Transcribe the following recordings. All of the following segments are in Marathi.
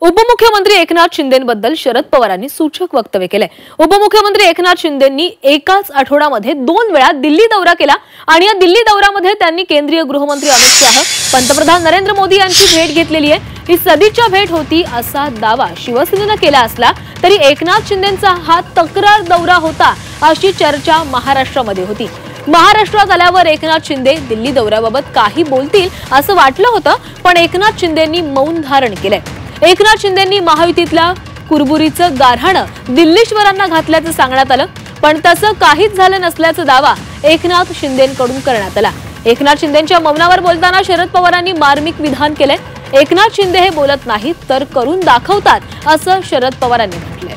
उपमुख्यमंत्री एकनाथ शिंदेबद्दल शरद पवारांनी सूचक वक्तव्य केले। उपमुख्यमंत्री एकनाथ शिंदेंनी एकाच आठवड्यामध्ये 2 वेळा दिल्ली दौरा केला आणि या दिल्ली दौऱ्यामध्ये त्यांनी केंद्रीय गृहमंत्री अमित शाह, पंतप्रधान नरेंद्र मोदी यांची भेट घेतलेली आहे। ही सदिच्छा भेट होती असा दावा शिवसेनेने केला असला तरी एकनाथ शिंदेंचा हा तक्रार दौरा होता अशी चर्चा महाराष्ट्रामध्ये होती। महाराष्ट्रात आल्यावर एकनाथ शिंदे दिल्ली दौऱ्याबाबत काही बोलतील असं वाटलं होतं, पण एकनाथ शिंदेंनी मौन धारण केलंय। एकनाथ शिंदेंनी महायुतीतल्या कुरबुरीचं गारहाणं दिल्लीश्वरांना घातल्याचं सांगण्यात आलं, पण तसं काहीच झालं नसल्याचा दावा एकनाथ शिंदेंकडून करण्यात आला। एकनाथ शिंदेंच्या मौनावर बोलताना शरद पवारांनी मार्मिक विधान केलंय। एकनाथ शिंदे हे बोलत नाहीत तर करून दाखवतात असं शरद पवारांनी म्हटलंय।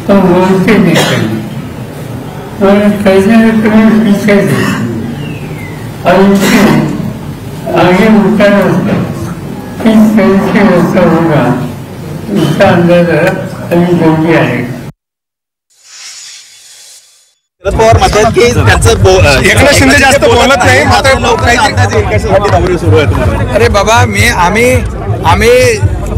तो बोलते नहीं और कैसे पीछे और आगे उठा किस तरीके से होगा उसका अंदाजा अभी जल्दी आएगा। शरद पवार म्हणतात की त्यांचं एकनाथ शिंदे जास्त बोलत नाही, मात्र लोकांची सुरू आहे। अरे बाबा आम्ही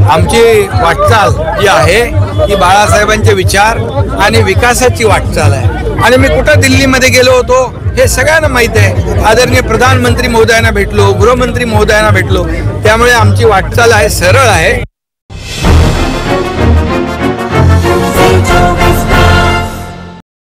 आमची वाटचाल जी आहे ती बाळासाहेबांचे विचार आणि विकासाची वाटचाल आहे। आणि मी कुठं दिल्लीमध्ये गेलो होतो हे सगळ्यांना माहित आहे। आदरणीय प्रधानमंत्री महोदयांना भेटलो, गृहमंत्री महोदयांना भेटलो, त्यामुळे आमची वाटचाल आहे सरळ आहे।